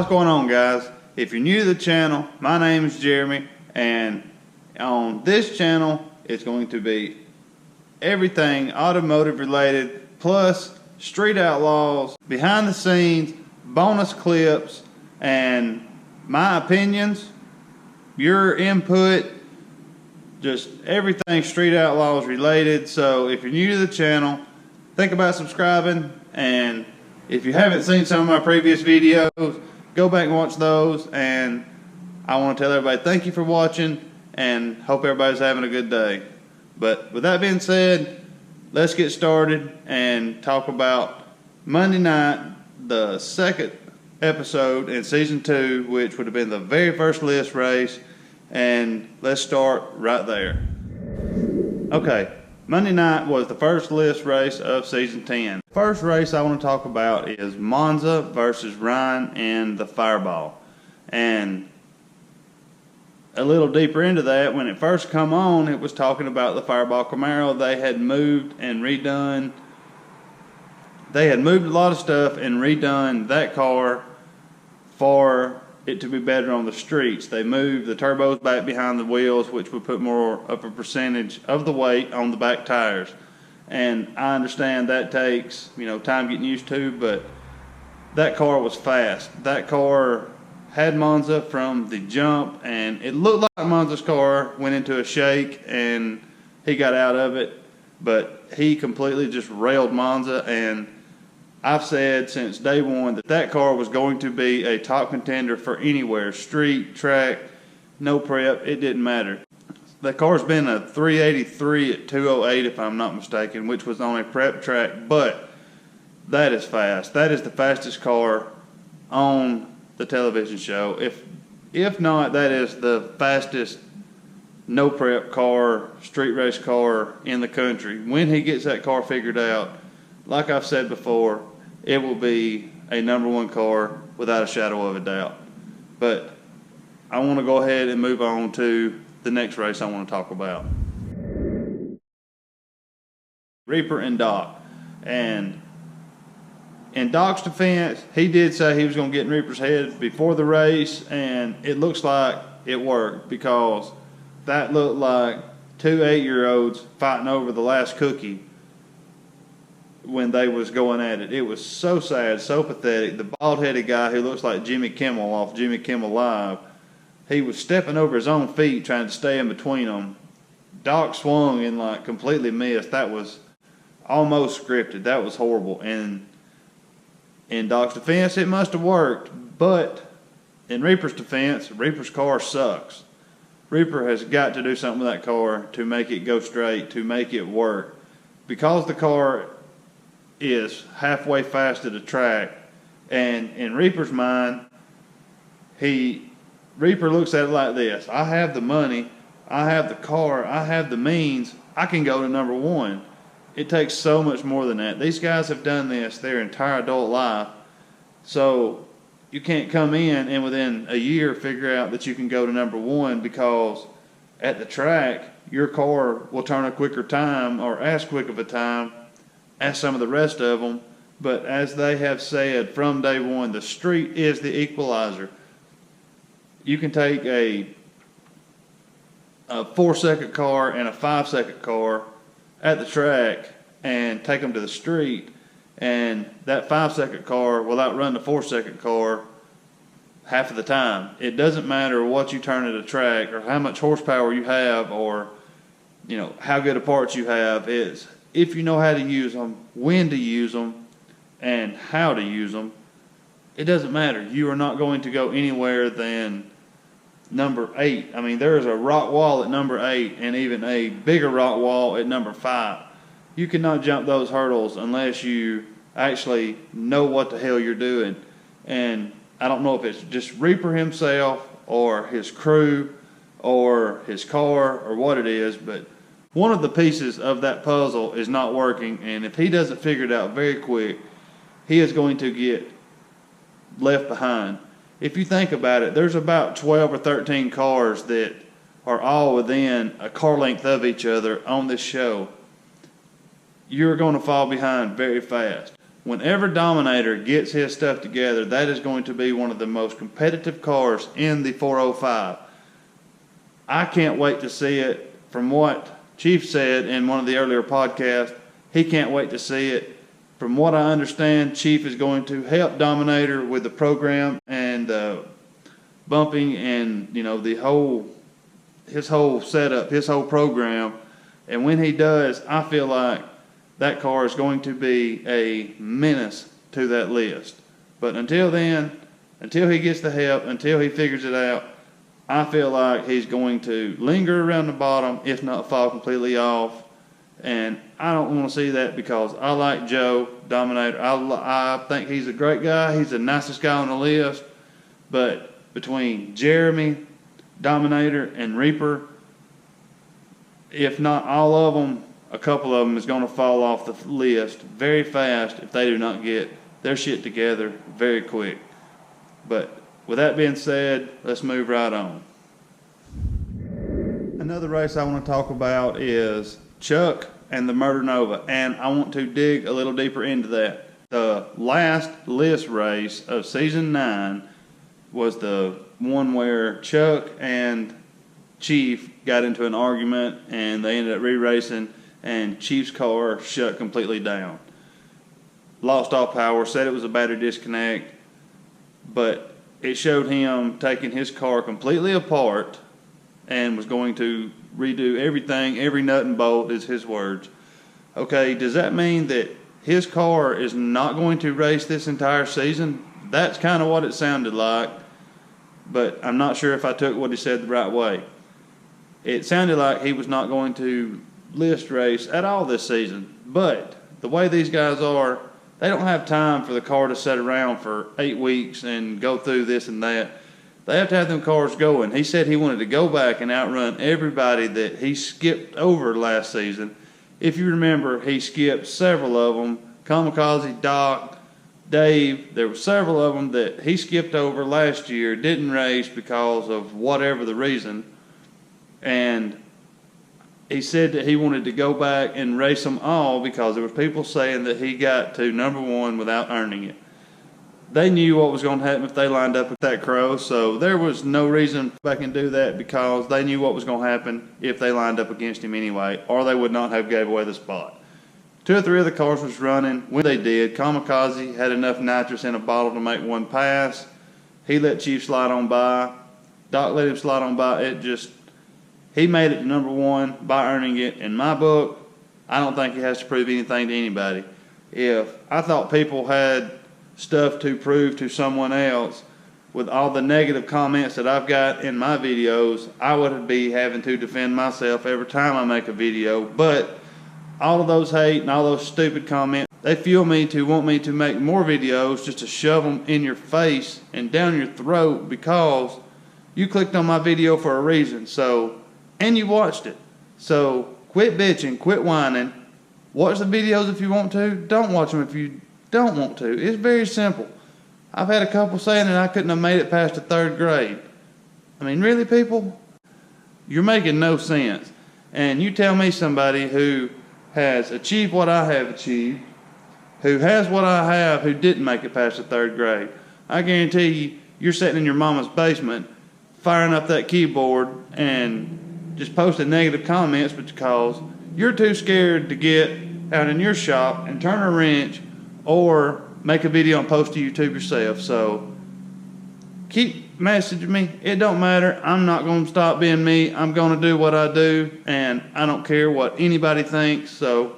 what's going on, guys? If you're new to the channel, my name is Jeremy, and on this channel it's going to be everything automotive related, plus street outlaws, behind the scenes, bonus clips, and my opinions, your input, just everything street outlaws related. So if you're new to the channel, think about subscribing, and if you haven't seen some of my previous videos, go back and watch those. And I want to tell everybody thank you for watching, and hope everybody's having a good day. But with that being said, let's get started and talk about Monday night, the second episode in season 2, which would have been the very first list race. And let's start right there. Okay, Monday night was the first list race of season 10. First race I want to talk about is Monza versus Ryan and the Fireball. And a little deeper into that, when it first come on, it was talking about the Fireball Camaro. They had moved and redone. They had moved a lot of stuff and redone that car for it to be better on the streets. They moved the turbos back behind the wheels, which would put more of a percentage of the weight on the back tires. And I understand that takes, time getting used to, but that car was fast. That car had Monza from the jump, and it looked like Monza's car went into a shake and he got out of it, but he completely just railed Monza. And I've said since day one that car was going to be a top contender for anywhere, street, track, no prep, it didn't matter. That car's been a 383 at 208 if I'm not mistaken, which was on a prep track, but that is fast. That is the fastest car on the television show. If not, that is the fastest no prep car, street race car in the country. When he gets that car figured out, like I've said before, it will be a #1 car without a shadow of a doubt. But I want to go ahead and move on to the next race I want to talk about. Reaper and Doc. And in Doc's defense, he did say he was going to get in Reaper's head before the race, and it looks like it worked, because that looked like 2 8-year-olds fighting over the last cookie when they was going at it. It was so sad, so pathetic. The bald-headed guy who looks like Jimmy Kimmel off Jimmy Kimmel Live, he was stepping over his own feet trying to stay in between them. Doc swung and completely missed. That was almost scripted. That was horrible. And in Doc's defense, it must have worked. But in Reaper's defense, Reaper's car sucks. Reaper has got to do something with that car to make it go straight, to make it work. Because the car is halfway fast at a track, and in Reaper's mind, Reaper looks at it like this: I have the money, I have the car, I have the means, I can go to #1. It takes so much more than that. These guys have done this their entire adult life, so you can't come in and within a year figure out that you can go to #1, because at the track your car will turn a quicker time, or as quick of a time as some of the rest of them. But as they have said from day one, the street is the equalizer. You can take a 4-second car and a 5-second car at the track and take them to the street, and that 5-second car will outrun the 4-second car half of the time. It doesn't matter what you turn at a track, or how much horsepower you have, or how good of parts you have. It's if you know how to use them, when to use them, and how to use them, it doesn't matter. You are not going to go anywhere than #8. I mean, there is a rock wall at #8, and even a bigger rock wall at #5. You cannot jump those hurdles unless you actually know what the hell you're doing. And I don't know if it's just Reaper himself, or his crew, or his car, or what it is, but one of the pieces of that puzzle is not working, and if he doesn't figure it out very quick, he is going to get left behind. If you think about it, there's about 12 or 13 cars that are all within a car length of each other on this show. You're going to fall behind very fast. whenever Dominator gets his stuff together, that is going to be one of the most competitive cars in the 405. I can't wait to see it. From what Chief said in one of the earlier podcasts, he can't wait to see it. From what I understand, Chief is going to help Dominator with the program and bumping and, you know, his whole setup, his whole program. And when he does, I feel like that car is going to be a menace to that list. But until then, until he gets the help, until he figures it out, I feel like he's going to linger around the bottom, if not fall completely off. And I don't want to see that because I like Joe Dominator. I think he's a great guy. He's the nicest guy on the list. But between Jeremy, Dominator, and Reaper, if not all of them, a couple of them is going to fall off the list very fast if they do not get their shit together very quick. But with that being said, let's move right on. Another race I want to talk about is Chuck and the Murder Nova, and I want to dig a little deeper into that. The last list race of season 9 was the one where Chuck and Chief got into an argument and they ended up re-racing, and Chief's car shut completely down. Lost all power, said it was a battery disconnect, but it showed him taking his car completely apart and was going to redo everything, every nut and bolt is his words. Okay, does that mean that his car is not going to race this entire season? That's kind of what it sounded like, but I'm not sure if I took what he said the right way. It sounded like he was not going to list race at all this season, but the way these guys are, they don't have time for the car to sit around for 8 weeks and go through this and that. They have to have them cars going. He said he wanted to go back and outrun everybody that he skipped over last season. If you remember, he skipped several of them. Kamikaze, Doc, Dave, there were several of them that he skipped over last year, didn't race because of whatever the reason. And he said that he wanted to go back and race them all because there were people saying that he got to number 1 without earning it. They knew what was going to happen if they lined up with that crow, so there was no reason to go back and do that because they knew what was going to happen if they lined up against him anyway, or they would not have gave away the spot. 2 or 3 of the cars was running. When they did, Kamikaze had enough nitrous in a bottle to make one pass. He let Chief slide on by. Doc let him slide on by. He made it to number 1 by earning it. In my book, I don't think he has to prove anything to anybody. If I thought people had stuff to prove to someone else with all the negative comments that I've got in my videos, I would be having to defend myself every time I make a video. But all of those hate and all those stupid comments, they fuel me to want me to make more videos just to shove them in your face and down your throat because you clicked on my video for a reason. And you watched it. So quit bitching, quit whining. Watch the videos if you want to. Don't watch them if you don't want to. It's very simple. I've had a couple saying that I couldn't have made it past the 3rd grade. I mean, really, people? You're making no sense. And you tell me somebody who has achieved what I have achieved, who has what I have, who didn't make it past the 3rd grade. I guarantee you, you're sitting in your mama's basement, firing up that keyboard and just posting negative comments because you're too scared to get out in your shop and turn a wrench or make a video and post to YouTube yourself. So keep messaging me. It don't matter. I'm not going to stop being me. I'm going to do what I do, and I don't care what anybody thinks. So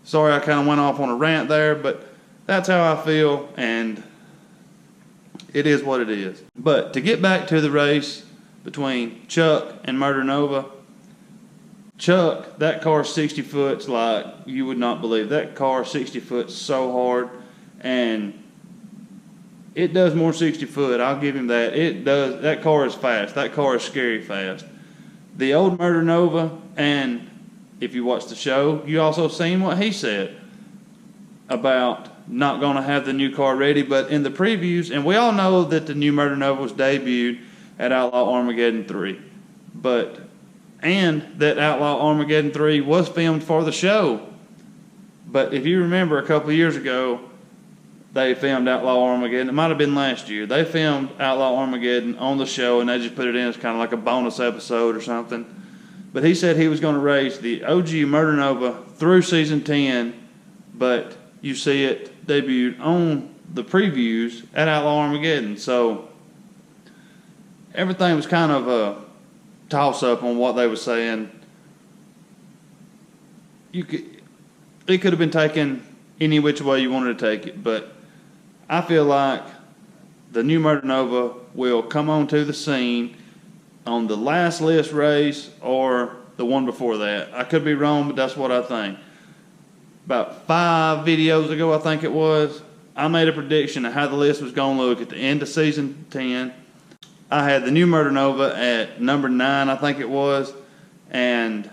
sorry I kind of went off on a rant there, but that's how I feel, and it is what it is. But to get back to the race between Chuck and Murder Nova, Chuck, that car 60 foot's like you would not believe. That car 60 foot's so hard, and it does more 60 foot. I'll give him that. It does. That car is fast. That car is scary fast. The old Murder Nova, and if you watch the show, you also seen what he said about not going to have the new car ready. But in the previews, and we all know that the new Murder Nova was debuted at Outlaw Armageddon 3. And that Outlaw Armageddon 3 was filmed for the show. But if you remember a couple of years ago, they filmed Outlaw Armageddon. It might have been last year. They filmed Outlaw Armageddon on the show, and they just put it in as kind of like a bonus episode or something. But he said he was going to race the OG Murder Nova through season 10, but you see it debuted on the previews at Outlaw Armageddon. So everything was kind of a toss-up on what they were saying. It could have been taken any which way you wanted to take it, but I feel like the new Murder Nova will come onto the scene on the last list race or the one before that. I could be wrong, but that's what I think. About 5 videos ago, I think it was, I made a prediction of how the list was going to look at the end of season 10. I had the new Murder Nova at number 9, I think it was, and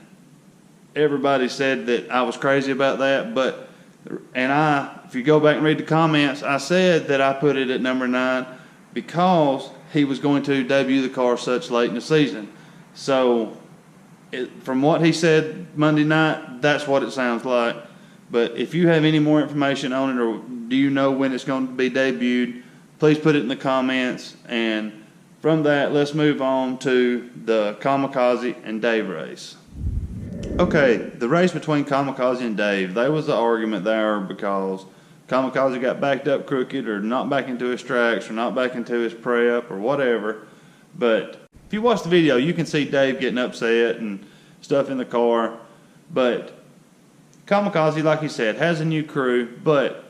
everybody said that I was crazy about that, if you go back and read the comments, I said that I put it at number 9 because he was going to debut the car such late in the season. So, from what he said Monday night, that's what it sounds like. But if you have any more information on it, or do you know when it's going to be debuted, please put it in the comments. And from that, let's move on to the Kamikaze and Dave race. Okay, the race between Kamikaze and Dave, there was an argument there because Kamikaze got backed up crooked or not back into his tracks or not back into his prep or whatever. But if you watch the video, you can see Dave getting upset and stuff in the car. But Kamikaze, like he said, has a new crew, but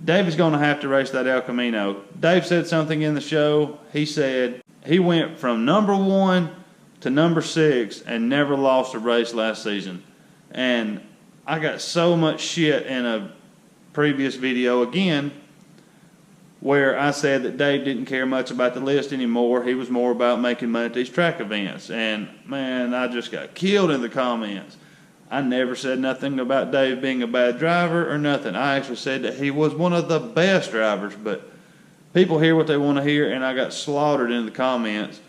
Dave is going to have to race that El Camino. Dave said something in the show. He said he went from number 1 to number 6 and never lost a race last season. And I got so much shit in a previous video again where I said that Dave didn't care much about the list anymore. He was more about making money at these track events. And man, I just got killed in the comments. I never said nothing about Dave being a bad driver or nothing. I actually said that he was one of the best drivers, but people hear what they want to hear, and I got slaughtered in the comments.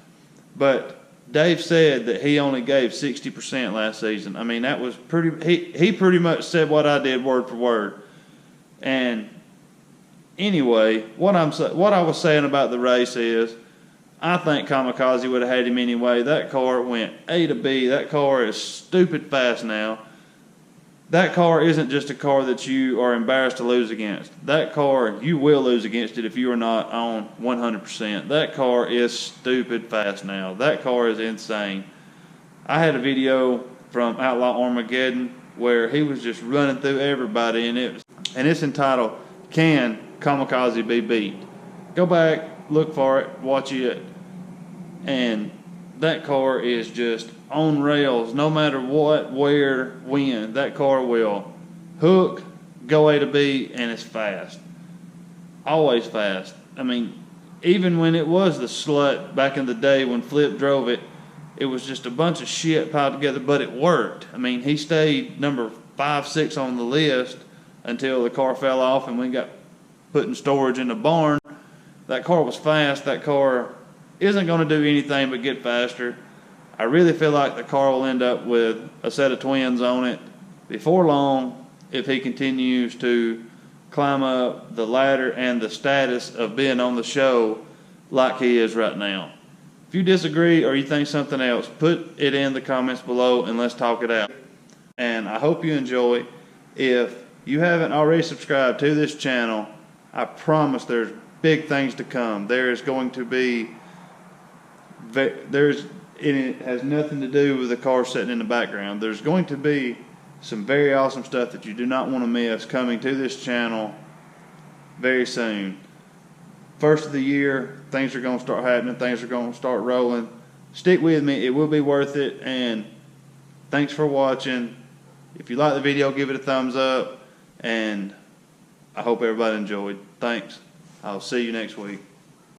But Dave said that he only gave 60% last season. I mean, that was he pretty much said what I did word for word. And anyway, what I was saying about the race is, I think Kamikaze would have had him anyway. That car went A to B. That car is stupid fast now. That car isn't just a car that you are embarrassed to lose against. That car, you will lose against it if you are not on 100%. That car is stupid fast now. That car is insane. I had a video from Outlaw Armageddon where he was just running through everybody, and it's entitled, "Can Kamikaze Be Beat?" Go back, look for it, watch it, and that car is just on rails. No matter what, where, when, that car will hook, go A to B, and it's fast. Always fast. I mean, even when it was the slut back in the day when Flip drove it, it was just a bunch of shit piled together, but it worked. I mean, he stayed number 5, 6 on the list until the car fell off and we got put in storage in the barn. That car was fast. That car isn't going to do anything but get faster. I really feel like the car will end up with a set of twins on it before long if he continues to climb up the ladder and the status of being on the show like he is right now. If you disagree or you think something else, put it in the comments below and let's talk it out. And I hope you enjoy. If you haven't already subscribed to this channel, I promise there's big things to come. There is going to be, it has nothing to do with the car sitting in the background. There's going to be some very awesome stuff that you do not want to miss coming to this channel very soon. First of the year, things are going to start happening. Things are going to start rolling. Stick with me. It will be worth it. And thanks for watching. If you like the video, give it a thumbs up. And I hope everybody enjoyed. Thanks. I'll see you next week.